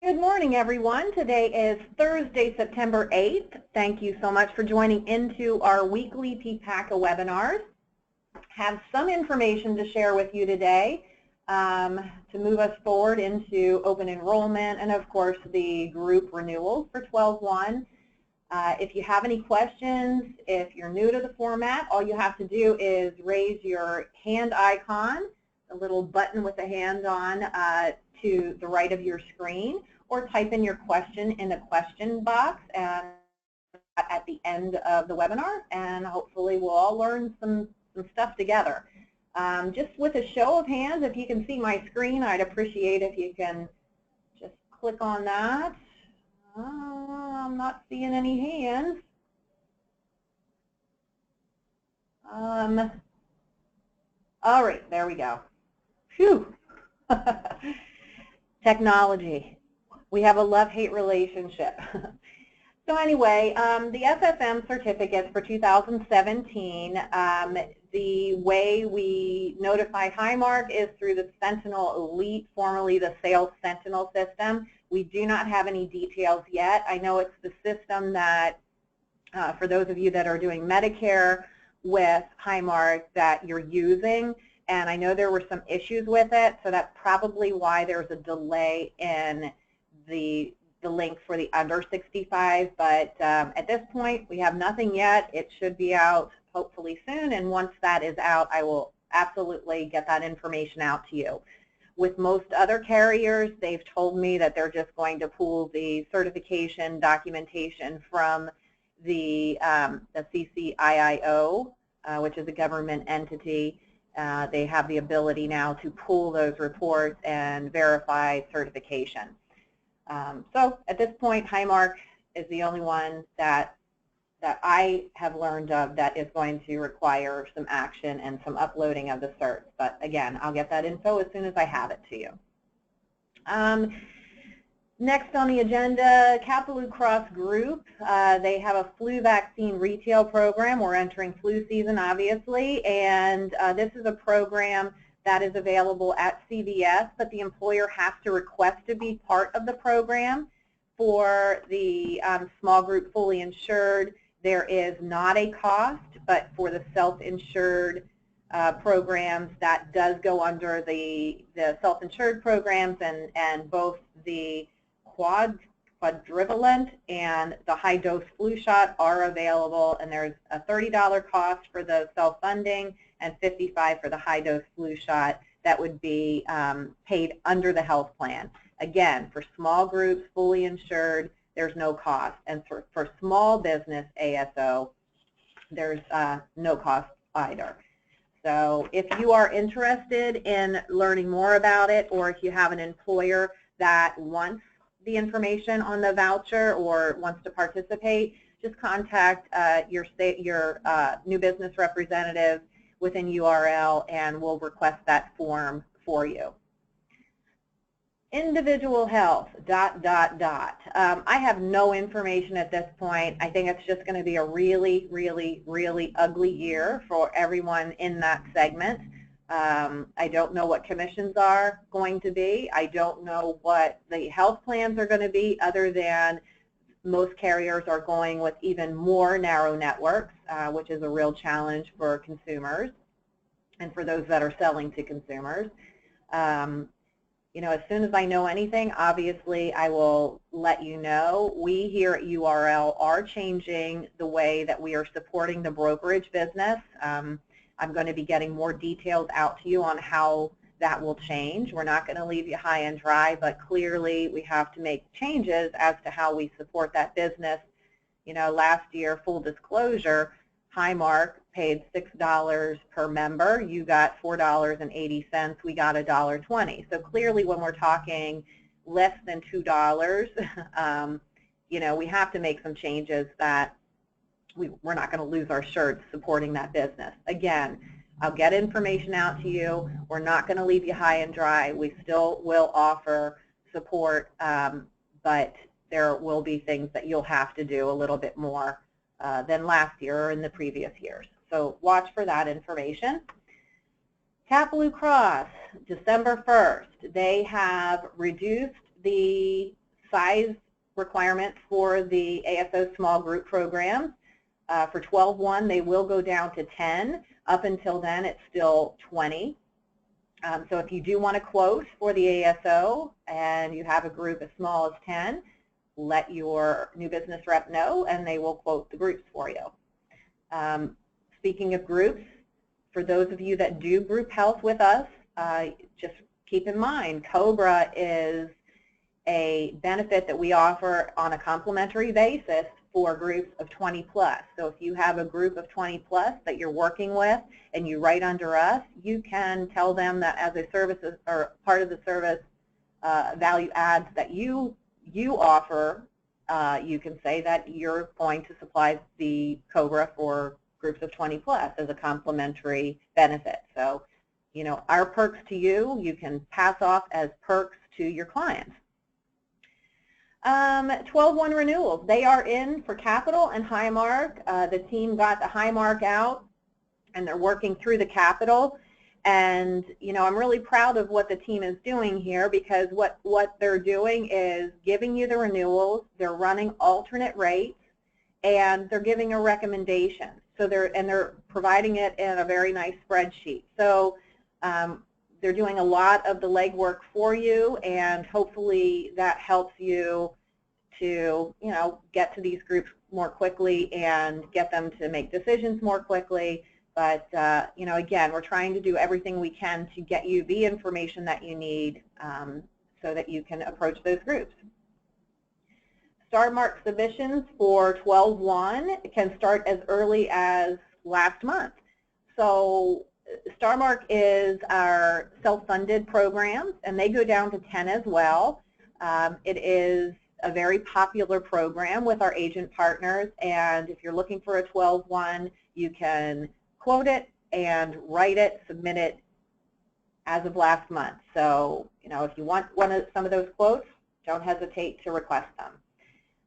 Good morning, everyone. Today is Thursday, September 8th. Thank you so much for joining into our weekly PPACA webinars. Have some information to share with you today to move us forward into open enrollment and, of course, the group renewals for 12/1. If you have any questions, if you're new to the format, all you have to do is raise your hand icon, a little button with a hand on to the right of your screen, or type in your question in the question box and at the end of the webinar, and hopefully we'll all learn some stuff together. Just with a show of hands, if you can see my screen, I'd appreciate if you can just click on that. I'm not seeing any hands. All right, there we go. Phew. Technology. We have a love-hate relationship. So anyway, the FFM certificates for 2017, the way we notify Highmark is through the Sentinel Elite, formerly the Sales Sentinel system. We do not have any details yet. I know it's the system that, for those of you that are doing Medicare with Highmark, that you're using. And I know there were some issues with it, so that's probably why there's a delay in the link for the under 65. But at this point, we have nothing yet. It should be out hopefully soon, and once that is out, I will absolutely get that information out to you. With most other carriers, they've told me that they're just going to pull the certification documentation from the CCIIO, which is a government entity. They have the ability now to pull those reports and verify certification. So at this point, Highmark is the only one that I have learned of that is going to require some action and some uploading of the certs. But again, I'll get that info as soon as I have it to you. Next on the agenda, Blue Cross Group. They have a flu vaccine retail program. We're entering flu season, obviously, and this is a program that is available at CVS, but the employer has to request to be part of the program. For the small group fully insured, there is not a cost, but for the self-insured programs, that does go under the self-insured programs, and both the quadrivalent and the high-dose flu shot are available, and there's a $30 cost for the self-funding and $55 for the high-dose flu shot that would be paid under the health plan. Again, for small groups, fully insured, there's no cost. And for small business ASO, there's no cost either. So if you are interested in learning more about it, or if you have an employer that wants the information on the voucher or wants to participate, just contact your new business representative within URL, and we'll request that form for you. Individual health, ... I have no information at this point. I think it's just going to be a really, really, really ugly year for everyone in that segment. I don't know what commissions are going to be. I don't know what the health plans are going to be, other than most carriers are going with even more narrow networks, which is a real challenge for consumers and for those that are selling to consumers. You know, as soon as I know anything, obviously I will let you know. We here at URL are changing the way that we are supporting the brokerage business. I'm going to be getting more details out to you on how that will change. We're not going to leave you high and dry, but clearly we have to make changes as to how we support that business. You know, last year, full disclosure, Highmark paid $6 per member. You got $4.80. We got $1.20. So clearly, when we're talking less than $2, you know, we have to make some changes that we're not going to lose our shirts supporting that business. Again, I'll get information out to you. We're not going to leave you high and dry. We still will offer support, but there will be things that you'll have to do a little bit more than last year or in the previous years. So watch for that information. Blue Cross, December 1st, they have reduced the size requirements for the ASO Small Group programs. For 12-1, they will go down to 10. Up until then, it's still 20. So if you do want to quote for the ASO and you have a group as small as 10, let your new business rep know and they will quote the groups for you. Speaking of groups, for those of you that do group health with us, just keep in mind COBRA is a benefit that we offer on a complimentary basis for groups of 20 plus. So if you have a group of 20 plus that you're working with and you write under us, you can tell them that as a service or part of the service value adds that you offer, you can say that you're going to supply the COBRA for groups of 20 plus as a complimentary benefit. So, you know, our perks to you, you can pass off as perks to your clients. 12-1 renewals. They are in for Capital and Highmark. The team got the Highmark out and they're working through the Capital. And, you know, I'm really proud of what the team is doing here because what they're doing is giving you the renewals, they're running alternate rates, and they're giving a recommendation. So they're providing it in a very nice spreadsheet. So they're doing a lot of the legwork for you, and hopefully that helps you to, you know, get to these groups more quickly and get them to make decisions more quickly. But, you know, again, we're trying to do everything we can to get you the information that you need so that you can approach those groups. Starmark submissions for 12-1 can start as early as last month. So Starmark is our self-funded programs, and they go down to 10 as well. It is a very popular program with our agent partners, and if you're looking for a 12-1, you can quote it and write it, submit it as of last month. So, you know, if you want some of those quotes, don't hesitate to request them.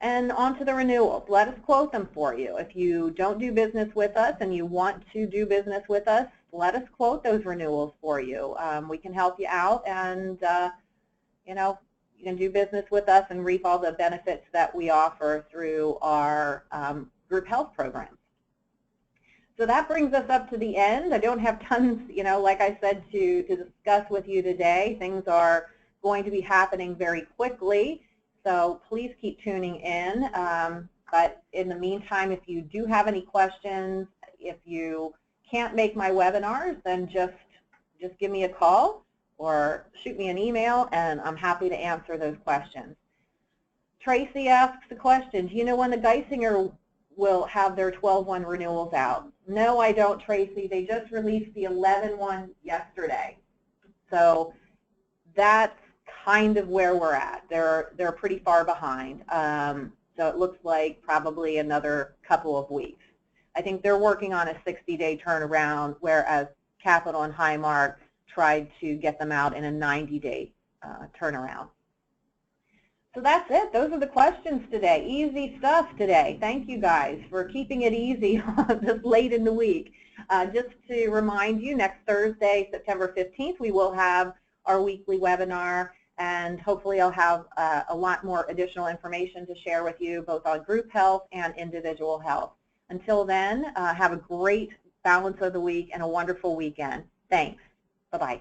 And on to the renewals. Let us quote them for you. If you don't do business with us and you want to do business with us, let us quote those renewals for you. We can help you out, and you know, you can do business with us and reap all the benefits that we offer through our group health program. So that brings us up to the end. I don't have tons, you know, like I said, to discuss with you today. Things are going to be happening very quickly. So please keep tuning in. But in the meantime, if you do have any questions, if you can't make my webinars, then just give me a call or shoot me an email, and I'm happy to answer those questions. Tracy asks the question, do you know when the Geisinger will have their 12-1 renewals out? No, I don't, Tracy. They just released the 11-1 yesterday. So that's kind of where we're at. They're pretty far behind. So it looks like probably another couple of weeks. I think they're working on a 60-day turnaround, whereas Capital and Highmark tried to get them out in a 90-day turnaround. So that's it. Those are the questions today. Easy stuff today. Thank you guys for keeping it easy this late in the week. Just to remind you, next Thursday, September 15th, we will have our weekly webinar, and hopefully I'll have a lot more additional information to share with you, both on group health and individual health. Until then, have a great balance of the week and a wonderful weekend. Thanks. Bye-bye.